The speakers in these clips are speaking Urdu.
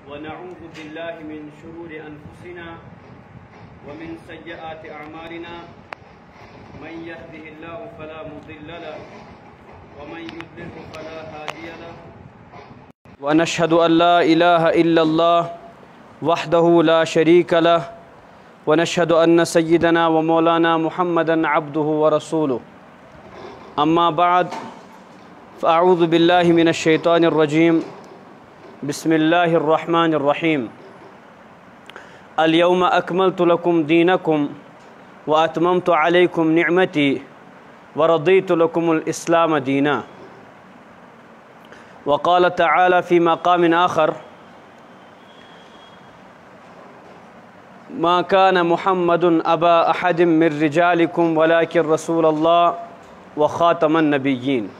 ونعوذ بالله من شرور أنفسنا ومن سيئات أعمالنا من يهده الله فلا مضل له ومن يضلل فلا هادي له ونشهد أن لا إله إلا الله وحده لا شريك له ونشهد أن سيدنا ومولانا محمدا عبده ورسوله أما بعد فأعوذ بالله من الشيطان الرجيم بسم الله الرحمن الرحيم اليوم أكملت لكم دينكم وأتممت عليكم نعمتي ورضيت لكم الإسلام دينا وقال تعالى في مقام آخر ما كان محمد أبا أحد من رجالكم ولكن رسول الله وخاتم النبيين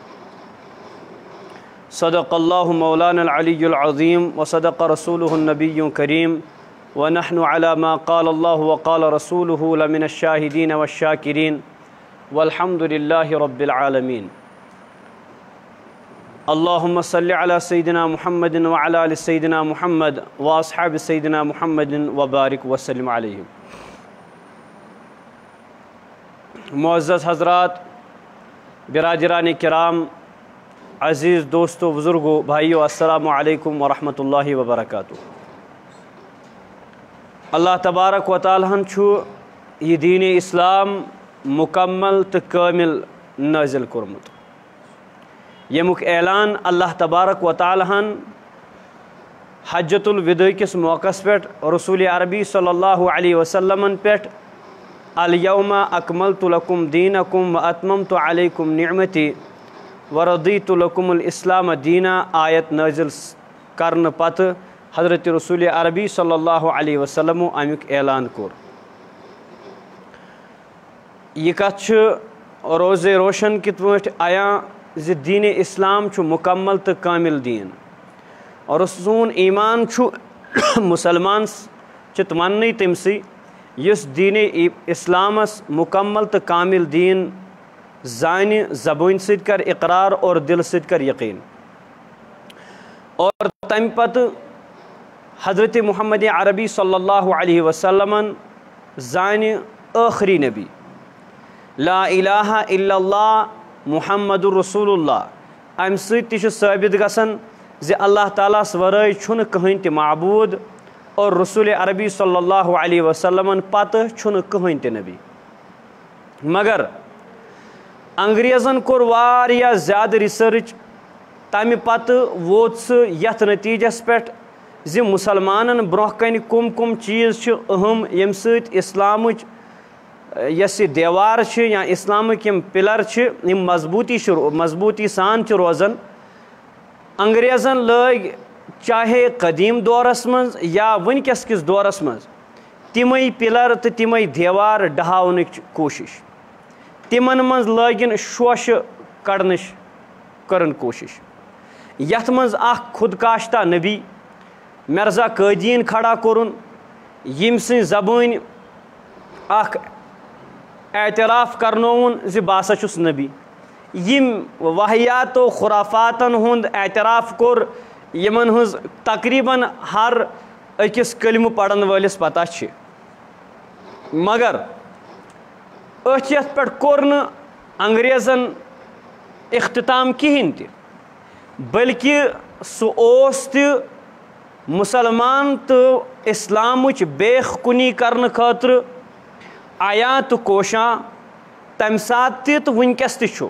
صدق الله مولانا العلي العظيم وصدق رسوله النبي الكريم ونحن على ما قال الله وقال رسوله لمن الشاهدين والشاكرين والحمد لله رب العالمين اللهم صل على سيدنا محمد وعلى آل سيدنا محمد وأصحاب سيدنا محمد وبارك وسلم عليهم. معزز حضرات، برادران کرام، عزیز دوستو، بزرگو، بھائیو، السلام علیکم ورحمۃ اللہ وبرکاتہ. اللہ تبارک و تعالیٰ چھو یہ دین اسلام مکمل تو کامل نازل کورمت. یمک اعلان اللہ تبارک و تعالیٰ حجۃ الوداع کس موقع پہ رسول عربی صلی اللہ علیہ وسلم پہ الیوم اکملت لکم دینکم واتممت علیکم نعمتی ورضیت لکم الاسلام دینا آیت نازل کرن پتہ حضرت رسول عربی صلی اللہ علیہ وسلم امیک اعلان کور. یہ کت روز روشن کت پہ آیا زِ دین اسلام چھُ مکمل تو کامل دین، اور سون ایمان چھُ مسلمان چت وننے تمسی یس دین اسلامس مکمل تو کامل دین زانہ زبان سۭتۍ کر اقرار اور دل سۭتۍ کر یقین. اور تمہ پتہ حضرت محمد عربی صلی اللہ علیہ وسلم زانہ آخری نبی لا الہ الا اللہ محمد رسول اللہ. ام سۭتۍ تہِ چھُ ثٲبت گژھان زِ اللہ تعالیٰ ہس ورٲے چھُنہٕ کٕہٕنۍ تہِ معبوٗد، اور رسول عربی صلی اللہ علیہ وسلم پتہ چھُنہٕ کٕہٕنۍ تہِ نبی. مگر انگریزن کور واریاہ زیادہ ریسرچ، تمہ پتہ ووت سہ یتھ نتیجس پہ زِ مسلمانن برونٛہہ کنہِ کم کم چیز چھِ اہم ییٚمہِ سۭتۍ اسلامٕچ یس یہ دیوار چھِ یا اسلامک یم پلر چھِ یم مضبوطی سان چھِ روزان. انگریزن لٲگۍ چاہے قدیم دورس منٛز یا ونکس کس دورس منٛز تمے پلر تہٕ تمے دیوار ڈہاونٕچ کوٗشش. تمن منٛز لٲگِن شوشہٕ کڑنٕچ کٔرٕن کوٗشش. یتھ منٛز اکھ خودکاشتہ نبی مرزا قٲدیٖن کھڑا کوٚرُن، ییٚمہِ سٕنٛزِ زبٲنۍ اکھ اعتراف کرنووُن زِ بہٕ ہسا چھُس نبی. یم واحیاتو خرافاتن ہُنٛد اعتراف کوٚر یمن ہٕنٛز تقریباً ہر أکِس کلمہٕ پرن وٲلِس پتہ چھِ. مگر أتھۍ یتھ پٮ۪ٹھ کوٚر نہٕ انگریزن اختتام کہیٖنۍ تہِ، بلکہ سُہ اوس تہِ مسلمان تہٕ اسلامٕچ بیخ کُنی کرنہٕ خٲطرٕ آیا تہٕ کوشاں تمہِ ساتہٕ تہِ تہٕ ونکس تہِ چھُ.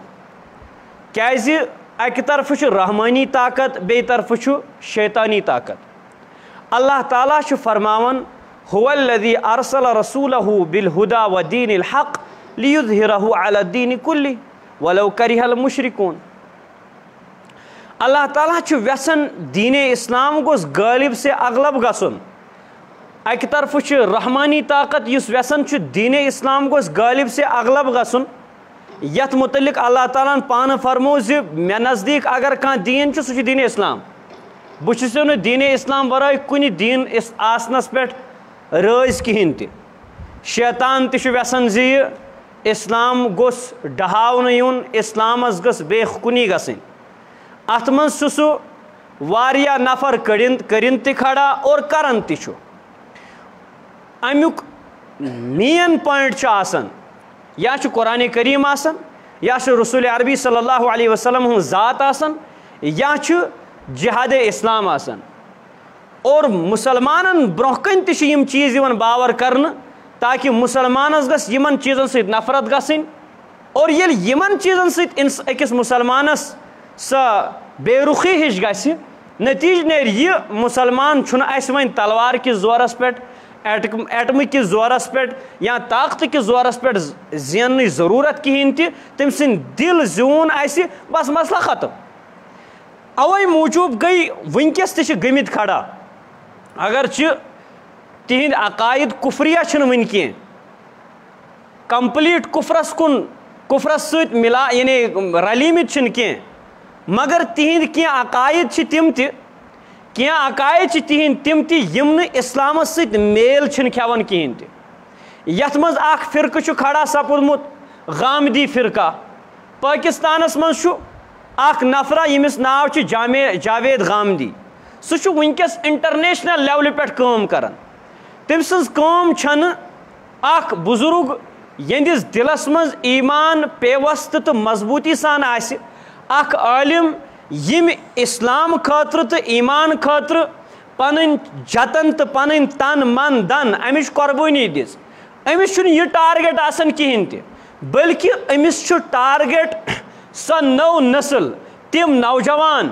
کیازِ اکہِ طرفہٕ چھُ رحمٲنی طاقت، بیٚیہِ طرفہٕ چھُ شیطانی طاقت. اللہ تعالیٰ چھُ فرماوان هو الذی ارسل رسولہ بالہدیٰ ودین الحق لیظہرہ علی الدین کلہ ولو کرہ المشرکون. اللہ تعالیٰ چھُ یژھان دین اسلام گوٚژھ غٲلب سے اغلب گژھُن. اکہ طرفہٕ چھُ رحمانی طاقت یُس یژھان چھُ دین اسلام گوٚژھ غٲلب سے اغلب گژھُن، یتھ متعلق اللہ تعالیٰ ہن پانہٕ فرمو زِ مےٚ نزدیٖک اگر کانٛہہ دیٖن چھُ سُہ چھُ دین اسلام. بہٕ چھُسو نہٕ دین اسلام ورٲے کُنہِ دیٖن آسنس پٮ۪ٹھ رٲضۍ کہیٖنۍ تہِ. شیطان تہِ چھُ یژھان زِ یہِ اسلام گوٚژھ ڈہاونہٕ یُن، اسلامس گٔژھ بیخ کُنی گژھٕنۍ. اتھ منٛز چھُ سُہ واریاہ نفر کرن تہ کھڑا اور کرن تہ چھُ امیُک مین پوائنٹ چھُ آسان یا چھُ قرآن کریم آسان یا چھُ رسول عربی صلی اللہ علیہ وسلم ہٕنٛز ذات آسان یا چھُ جہاد اسلام آسان اور مُسلمانن برونٛہہ کَنہِ تہِ چھِ یِم چیٖز یِوان باور کرنہٕ تاکہِ مُسلمانس گژھِ یِمن چیٖزن سۭتۍ نفرت گژھٕنۍ اور ییٚلہِ یِمن چیٖزن سۭتۍ أکِس مُسلمانس سۄ بے رُخی ہِش گژھِ نتیٖجہٕ نیرِ یہِ مُسلمان چھُنہٕ اَسہِ وۄنۍ تلوار کِس زورس پٮ۪ٹھ ایٹمہٕ کِس زورس پٮ۪ٹھ یا طاقتہٕ کِس زورس پٮ۪ٹھ زیننٕچ ضروٗرت کِہیٖنۍ تہِ تٔمۍ سٕنٛدۍ دِل زیوٗن اَسہِ بس مسلہٕ ختم اوے موٗجوٗب گٔے وٕنکیٚس تہِ چھِ گٔمٕتۍ کھڑا اگرچہِ تِہنٛدۍ عقایِد کُفریہ چھِنہٕ وٕنہِ کینٛہہ کمپلیٖٹ کُفرس سۭتۍ مِلا یعنی رلیمٕتۍ چھِنہٕ کینٛہہ مگر تِہنٛدۍ کینٛہہ عقایِد چھِ تِم تہِ کینٛہہ عقایِد چھِ تِہنٛدۍ تِم تہِ یِم نہٕ اِسلامس سۭتۍ میل چھِنہٕ کھٮ۪وان کِہیٖنۍ تہِ یتھ منٛز اکھ فرقہٕ چھُ کھڑا سپُدمُت غامدی فرقہ پٲکِستانس منٛز چھُ اکھ نفرا ییٚمِس ناو چھُ جاوید غامدی سُہ چھُ وٕنکیٚس انٹرنیشنل لیولہِ پٮ۪ٹھ کٲم کران تٔمۍ سٕنٛز کٲم چھنہٕ اکھ بُزرگ یِہنٛدِس دِلس منٛز ایمان پیوستہٕ تہٕ مضبوٗطی سان آسہِ اکھ عٲلِم ییٚمہِ اسلام خٲطرٕ تہٕ ایمان خٲطرٕ پنٕنۍ جتن تہٕ پنٕنۍ تن من دن امِچ قۄربٲنی دِژ أمِس چھُنہٕ یہِ ٹارگیٹ آسان کِہیٖنۍ تہِ بٔلکہِ أمِس چھُ ٹارگیٹ سۄ نٔو نسل تِم نوجوان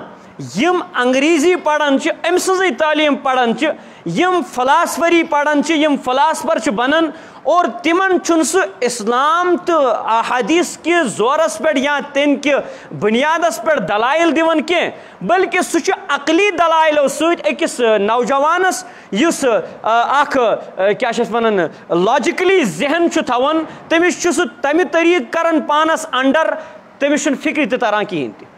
یِم انگریزی پران چھِ أمۍ سٕنٛزٕے تعلیٖم پران چھِ یِم فلاسفری پران چھِ یِم فلاسفر چھِ بنان اور تِمن چھُنہٕ سُہ اسلام تہٕ احادیث کہِ زورس پٮ۪ٹھ یا تمہِ کہِ بُنیادس پٮ۪ٹھ دلایل دِوان کینٛہہ بٔلکہِ سُہ چھُ عقلی دلایلو سۭتۍ أکِس نوجوانس یُس اکھ کیاہ چھِ اتھ ونان لاجِکلی ذہن چھُ تھاوان تٔمِس چھُ سُہ تمہِ طریٖقہٕ کران پانس انڈر تٔمِس چھُنہٕ فِکرِ تہِ تران کِہیٖنۍ تہِ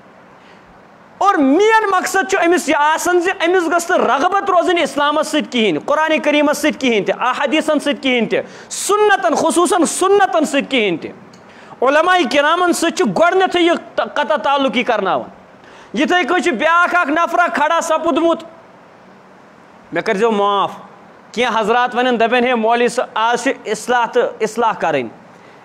اور مین مقصد چھُ أمِس یہِ آسان زِ أمِس گٔژھ نہٕ رغبت روزٕنۍ اِسلامس سۭتۍ کِہیٖنۍ قرآنِ کریٖمس سۭتۍ کِہیٖنۍ تہِ احادیٖثن سۭتۍ کِہیٖنۍ تہِ سُنتن خصوٗصن سُنتن سۭتۍ کِہیٖنۍ تہِ علماء کرامن سۭتۍ چھُ گۄڈٕنیتھٕے یہِ قطع تعلُقی کرناوان یِتھٕے کٔنۍ چھُ بیاکھ اکھ نفرا کھڑا سپُدمُت مےٚ کٔرۍزیو معاف کینٛہہ حضرات ونن دپن ہے مولوی آز چھِ اصلاح تہٕ اصلاح کرٕنۍ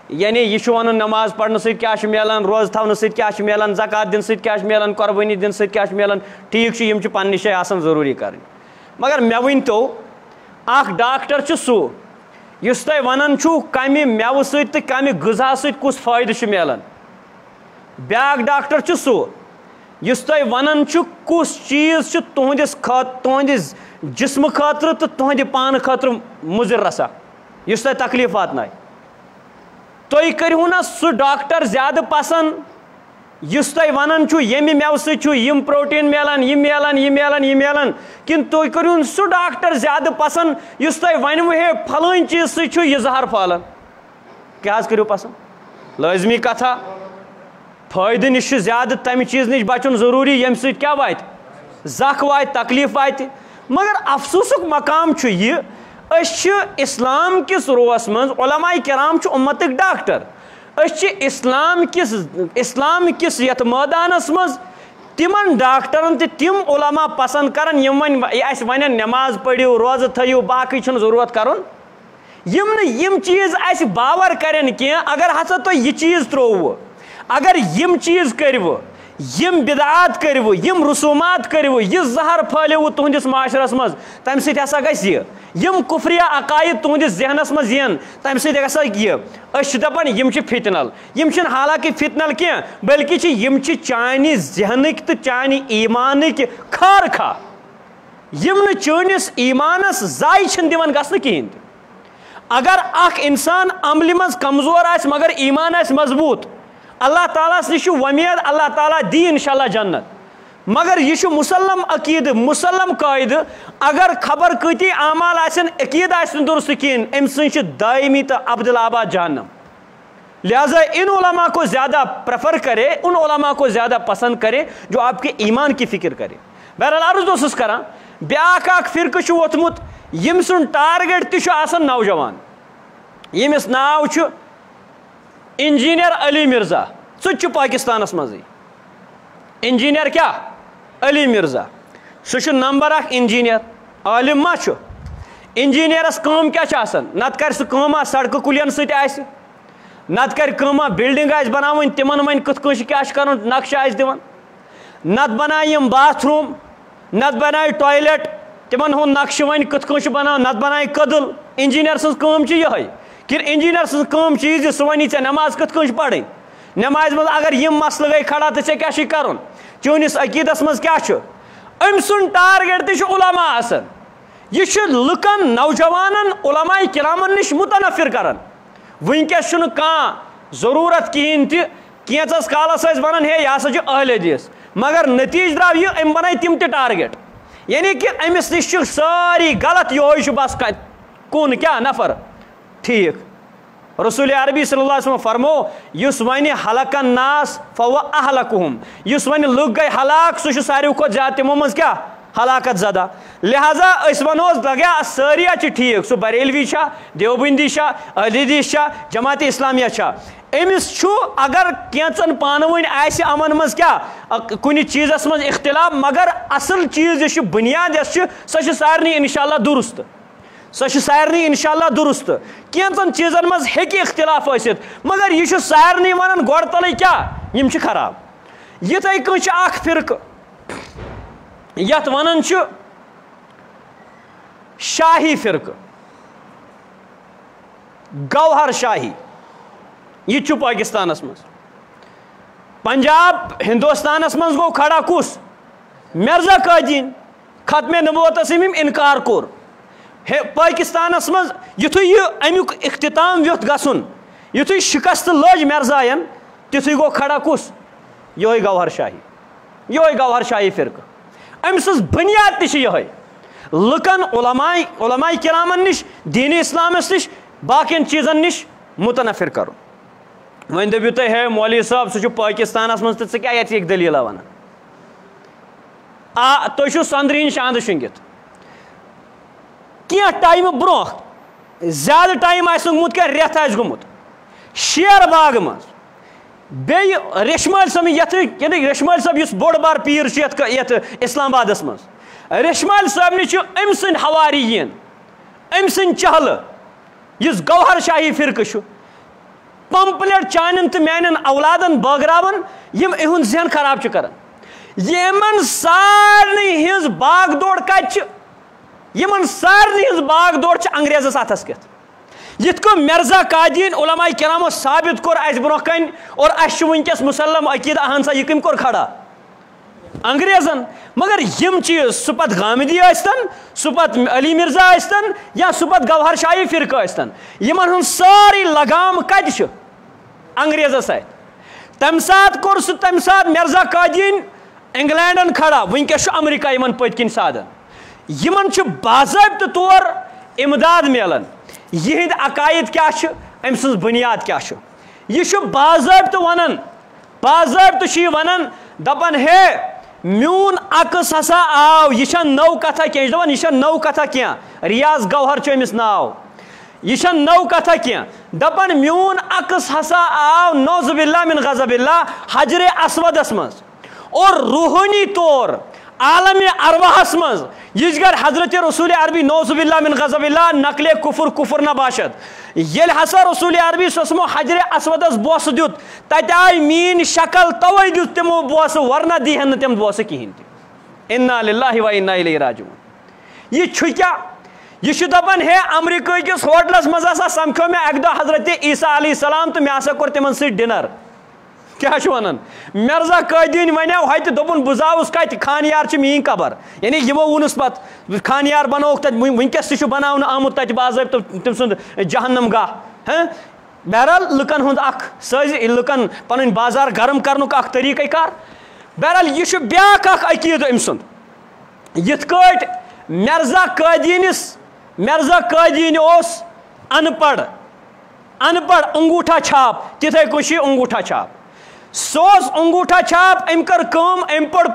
یعنی یہِ چھُ ونان نماز پرنہٕ سۭتۍ کیاہ چھُ میلان روزٕ تھاونہٕ سۭتۍ کیاہ چھُ میلان زکات دِنہٕ سۭتۍ کیاہ چھُ میلان قۄربٲنی دِنہٕ سۭتۍ کیاہ چھُ میلان ٹھیٖک چھُ یِم چھِ پننہِ جایہِ آسان ضروٗری کرٕنۍ مگر مےٚ ؤنۍتو اکھ ڈاکٹر چھُ سُہ یُس تۄہہِ ونان چھُو کمہِ میوٕ سۭتۍ تہٕ کمہِ غذا سۭتۍ کُس فٲیدٕ چھُ میلان بیاکھ ڈاکٹر چھُ سُہ یُس تۄہہِ ونان چھُ کُس چیٖز چھُ تُہنٛدِس جسمہٕ خٲطرٕ تہٕ تُہنٛدِ پانہٕ خٲطرٕ مُضِر رسا یُس تۄہہِ تکلیٖف واتنایہِ تُہۍ کٔرِہو نا سُہ ڈاکٹر زیادٕ پسنٛد یُس تۄہہِ ونان چھُ ییٚمہِ میوٕ سۭتۍ چھُ یِم پروٹیٖن میلان یہِ میلان یہِ میلان یہِ میلان کِنہٕ تُہۍ کٔرِہون سُہ ڈاکٹر زیادٕ پسنٛد یُس تۄہہِ ونوٕ ہے فلٲنۍ چیٖز سۭتۍ چھُ یہِ زہر پھہلان کیٛاہ حظ کٔرِو پسنٛد لٲزمی کتھا فٲیدٕ نِش چھُ زیادٕ تمہِ چیٖزٕ نِش بچُن ضروٗری ییٚمہِ سۭتۍ کیٛاہ واتہِ زکھ واتہِ تکلیٖف واتہِ مگر افسوٗسُک مقام چھُ یہِ أسۍ چھِ اسلام کِس روس منٛز علماء کرام چھُ اُمتٕکۍ ڈاکٹر أسۍ چھِ اسلام کِس یتھ مٲدانس منٛز تِمن ڈاکٹرن تہِ تِم علما پسنٛد کران یِم وۄنۍ اسہِ ونن نٮ۪ماز پٔرِو روزٕ تھٲیِو باقٕے چھُنہٕ ضروٗرت کرُن یِم نہٕ یِم چیٖز اسہِ باور کرن کینٛہہ اگر ہسا تۄہہِ یہِ چیٖز ترٛووُ اگر یِم چیٖز کٔرِوٕ یِم بدعات کٔرِوٕ یِم رسوٗمات کٔرِوٕ یہِ زہر پھٲلِوٕ تُہنٛدِس معاشرس منٛز تمہِ سۭتۍ ہسا گژھِ یہِ یِم کُفریہ عقایِد تُہنٛدِس ذہنس منٛز یِن تمہِ سۭتۍ گژھِ یہِ أسۍ چھِ دپان یِم چھِ فِتنل یِم چھِنہٕ حالانکہِ فِتنل کینٛہہ بٔلکہِ چھِ یِم چھِ چانہِ ذہنٕکۍ تہٕ چانہِ ایمانٕکۍ خار کھا یِم نہٕ چٲنِس ایمانس ضایہِ چھِنہٕ دِوان گژھنہٕ کِہینۍ تہِ اگر اکھ انسان عملہِ منٛز کمزور آسہِ مگر ایمان آسہِ مضبوٗط اللہ تعالیٰ ہس نِش چھُ وۄمید اللہ تعالیٰ دی انشاء اللہ جنت مگر یہِ چھُ مُسلم عقیٖدٕ مُسلم قٲیدٕ اگر خبر کۭتیاہ اعمال آسن عقیٖدٕ آسہِ نہٕ درست کِہیٖنۍ أمۍ سٕنٛز چھِ دٲیمی تہٕ ابدل آباد جہنم لہٰذا ان علماء کو زیادہ پریفر کرے ان علماء کو زیادہ پسند کرے جو آپ کے ایمان کی فکر کرے بہرحال عرض اوسُس کران بیاکھ اکھ فرقہٕ چھُ ووتمُت ییٚمہِ سُنٛد ٹارگیٹ تہِ چھُ آسان نوجوان ییٚمِس ناو چھُ انجیٖنیر علی مرزا سُہ تہِ چھُ پاکستانس منٛزٕے انجیٖنیر کیاہ علی مرزا سہ نمبر 1 انجینئر عالم ما چھ انجینئرس کام کیا چھ آسان نت کر سہ کام سڑکہ کلین ست آسہ نت کر کام بلڈنگ آسہ بناون تمن ون کت کن کیا چھ کرن نقشہ آسہ دِوان نت بنائے یم باتھ روم نت بنائے ٹوائلٹ تمن ہند نقشہ ون کت کن بناو نت بنائے کدل انجینئر سن کام چھ یہ کہ انجینئر سن کام چیز سہ ونی ژے نماز کت کن پڑھن نماز مز اگر یم مسئلہ گئی کھڑا تو ژے کیا چھ کرن چونس عقیدس مز کیا چھ ام سن ٹارگیٹ تہ علماء آسان یہ لکن نوجوانن علماء کرامن نش متنفر کران ونکس چھُنہٕ کانٛہہ ضروٗرت کہین تہ کینژس کالس ونان ہے یہ ہسا چھ اہل حدیث مگر نتیجہ درٛاو یہ ام بنائے تم تہ ٹارگیٹ یعنی کہ امس نش چھ ساری غلط یہ بس کن کیا نفر ٹھیک رسول عربی صلی اللہ علیہ وسلم فرمو یس ون ہلاک الناس فهو اہلکہم یس ون لُکھ گئی ہلاک سہ ساروی کھۄتہٕ زیادٕ تمو منٛز کیا ہلاکت زدہ لہذا اس ونو لگیا ساری ٹھیک سہ بریلوی چھا دیوبندی چھا اہل حدیث چھا جماعت اسلامیہ چھا امس چھُ اگر کینژن پانہٕ ؤنۍ آسہِ یِمن منٛز کیا کُنہِ چیٖزس منٛز اختلاف مگر اصل چیٖز یُس چھُ بُنیاد یۄس چھِ سۄ چھِ سارنٕے انشاءاللہ درست سۄ چھِ سارنٕے انشاءاللہ درست کینژن چیٖزن منٛز ہیٚکہِ اختلاف ٲسِتھ مگر یہِ چھُ سارنٕے ونان گۄڈٕ تلٕے کیٛاہ یِم چھِ خراب یِتھَے کٔنۍ چھُ اکھ فرقہٕ یتھ ونان چھُ شاہی فرقہٕ گوہر شاہی یہ چھُ پاکستانس منٛز پنجاب ہندوستانس منٛز گوٚو کھڑا کُس مرزا قادین ختمِ نبوتس أمۍ انکار کوٚر پاکستانس منٛز یُتھُے یہِ امیُک اختتام ویوٚتھ گژھُن یُتھُے شکست لٔج مرزاین تِتھُے گوٚو کھڑا کُس یِہوٚے گوہر شاہی فرقہٕ أمۍ سٕنٛز بُنیاد تہِ چھِ یِہوٚے لُکن علماء کرامن نش دین اسلامس نش باقین چیزن نش متنفر کرُن وۄنۍ دٔپِو تُہۍ ہے مولوی صٲب سُہ چھُ پٲکِستانس منٛز تہٕ ژٕ کیٛاہ ییٚتہِ ییٚکہِ دٔلیٖلہ وَنان تُہۍ چھِو سۄنٛدرِ ہِنٛدۍ شاندٕ شۄنٛگِتھ کینٛہہ ٹایمہٕ برونٛہہ زیادٕ ٹایم آسہِ نہٕ گوٚمُت کینٛہہ رٮ۪تھ آسہِ گوٚمُت شیر باغ منٛز بیٚیہِ ریٚشمٲلۍ صٲب یعنی ریٚشمٲلۍ صٲب یُس بوٚڑ بار پیٖر چھُ یتھ اسلام آبادس منٛز ریٚشمٲلۍ صٲبنہِ چھُ أمۍ سٕنٛدۍ حواریٖن أمۍ سٕنٛدۍ چہلہٕ یُس گوہر شاہی فرقہٕ چھُ پمپلیٹ چانٮ۪ن تہٕ میانٮ۪ن اولادن بٲگراوان یِم یِہُنٛد ذہن خراب چھِ کران یِمن سارنٕے ہٕنٛز باغ دورٕ کتہِ چھِ یِمن سارنٕے ہٕنٛز باغ دورٕ چھِ انگریزس اتھس کٮ۪تھ یِتھ کٔنۍ مرزا قادین علماء کرامو ثابت کوٚر اسہِ برونٛہہ کنہِ اور اسہِ چھُ ؤنکیٚس مسلم عقیدہ اہن سا یہِ کٔمۍ کوٚر کھڑا انگریزن مگر یِم چیٖز سُہ پتہٕ غامدی ٲسۍتن سُہ پتہٕ علی مرزا ٲسۍتن یا سُہ پتہٕ گوہر شاہی فرقہٕ ٲسۍتن یِمن ہُنٛد سٲری لگام کتہِ چھُ انگریزس سۭتۍ تمہِ ساتہٕ کوٚر سُہ تمہِ ساتہٕ مرزا قادین انگلینڈن کھڑا ونکیٚس چھُ امریکہ یِمن پٔتۍ کِنۍ سادن یِمن چھُ باضٲبطہٕ طور امداد میلان یِہنٛدۍ عقاید کیٛاہ چھِ أمۍ سٕنٛز بُنیاد کیٛاہ چھُ یہِ چھُ باضٲبطہٕ ونان باضٲبطہٕ چھُ یہِ ونان دپان ہے میون عکس ہسا آو یہِ چھنہٕ نٔو کتھا کینٛہہ یہِ چھُ دپان یہِ چھنہٕ نٔو کتھا کینٛہہ ریاض گوہر چھُ أمِس ناو یہِ چھنہٕ نٔو کتھا کینٛہہ دپان میون عکس ہسا آو نعوذ باللہ من غضب اللہ حجرِ اسودس منٛز اور روحانی طور عالم ارواحس منٛز یِژ گر حضرت رسول عربی نعوذ باللہ من غضب اللہ نقلِ کفر نہ باشد ییٚلہِ ہسا رسول عربی صٲبو حجرِ اسودس بوسہٕ دیُت تتہِ آیہِ میٲنۍ شکل توے دیُت تِمو بوسہٕ ورنہ دیہن نہٕ تِم بوسہٕ کہیٖنۍ تہِ انا للہ و انا الیہ راجعون یہِ چھُ کیٛاہ یہِ چھُ دپان ہے امریکہ کِس ہوٹلس منٛز ہسا سمکھیو مےٚ اکہِ دۄہ حضرت عیسیٰ علیہ السلام تہٕ مےٚ ہسا کوٚر تِمن سۭتۍ ڈِنر کیٛاہ چھُ ونان مرزا قٲدیٖن وَنیو ہتہِ دوٚپُن بہٕ زاوُس کتہِ خانیار چھِ میٲنۍ قبر یعنی یِمو ووٚنُس پتہٕ خانیار بنووُکھ تتہِ ونکیٚس تہِ چھُ بناونہٕ آمُت تتہِ باضٲبطہٕ تٔمۍ سُنٛد جہنم گاہ بہرحال لُکن ہُنٛد اکھ لُکن پنٕنۍ بازار گرم کرنُک اکھ طریٖقے کار بہرحال یہِ چھُ بیاکھ اکھ عقیٖدٕ أمۍ سُنٛد یِتھ کٲٹھۍ مرزا قٲدیٖنہِ اوس ان پڑھ انگوٗٹھا چھاپ تِتھے کٔنۍ چھُ یہِ انگوٗٹھا چھاپ سُہ اوس انگوٗٹھا چھاپ أمۍ کٔر کٲم أمۍ پوٚر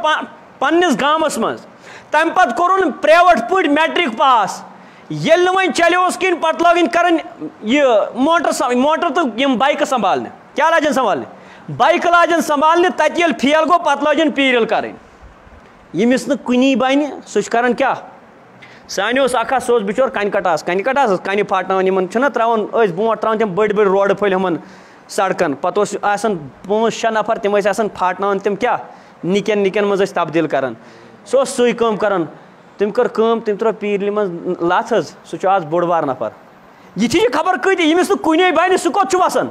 پننِس گامس منٛز تمہِ پتہٕ کوٚرُن پریویٹ پٲٹھۍ میٹرک پاس ییٚلہِ نہٕ وۄنۍ چلیوس کِہیٖنۍ پتہٕ لٲگِن کرٕنۍ یہِ موٹر تہٕ یِم بایکہٕ سنبھالنہِ کیٛاہ لاجن سنبھالنہِ بایکہٕ لاجن سنبھالنہِ تتہِ ییٚلہِ فیل گوٚو پتہٕ لٲجِن پیٖرِل کرٕنۍ ییٚمِس نہٕ کُنی بَنہِ سُہ چھُ کَران کیٛاہ سانہِ اوس اَکھ سُہ اوس بِچور کَنہِ کَٹاس کَنہِ پھاٹناوان یِمَن چھِنہ ترٛاوان ٲسۍ برونٛٹھ ترٛاوان تِم بٔڑۍ بٔڑۍ روڈٕ پھٔلۍ ہُمَن سڑکَن پَتہٕ اوس آسان 5-6 نفر تِم ٲسۍ آسان پھاٹناوان تِم کیٛاہ نِکٮ۪ن منٛز ٲسۍ تبدیٖل کَران سُہ اوس سُے کٲم کَران تٔمۍ کٔر کٲم تٔمۍ ترٛوو پیٖرلہِ منٛز لَتھ حظ سُہ چھُ آز بوٚڑ بار نفر یہِ چھِ خبر کۭتیاہ ییٚمِس نہٕ کُنے بَنہِ سُہ کوٚت چھُ وَسان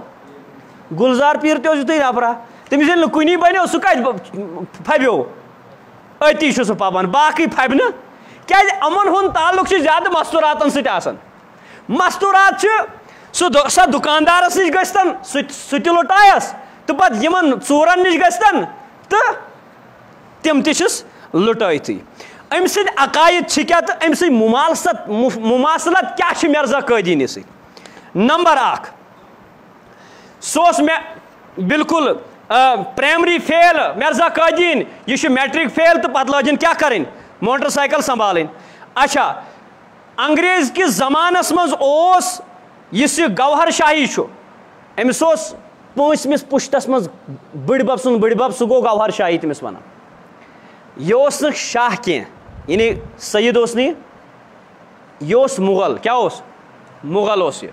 گُلزار پیٖر تہِ اوس یُتُے نفرا تٔمِس ییٚلہِ نہٕ کُنی بَنیو سُہ کَتہِ پھبیو أتی چھُ سُہ پَبان باقٕے پھبہِ نہٕ کیٛازِ یِمَن ہُنٛد تعلُق چھُ زیادٕ مستوٗراتَن سۭتۍ آسان مستوٗرات چھِ سۄ دُکاندارَس نِش گٔژھتن سُہ تہِ لُٹایَس تہٕ پَتہٕ یِمَن ژوٗرَن نِش گٔژھتن تہٕ تِم تہِ چھِس لُٹٲیتھٕے أمۍ سٕنٛدۍ عقایِد چھِ کیٛاہ تہٕ أمۍ سٕنٛدۍ مُماثلت کیٛاہ چھِ مرزا قٲدیٖنی سۭتۍ نمبر 1 سُہ اوس مےٚ بِلکُل پرٛایمری فیل مرزا قٲدیٖن یہِ چھُ میٹرِک فیل تہٕ پَتہٕ لٲجِن کیٛاہ کَرٕنۍ موٹر سایکل سنبھالٕنۍ اچھا انگریز کِس زمانَس منٛز اوس یُس یہِ گوہر شاہی چھُ أمِس اوس 5مِس پُشتَس منٛز بٕڈِبب سُنٛد بٕڈِبب سُہ گوٚو گوہر شاہی تٔمِس وَنان یہِ اوس نہٕ شاہ کینٛہہ یعنی سید اوس نہٕ یہِ اوس مُغل کیٛاہ اوس مُغل اوس یہِ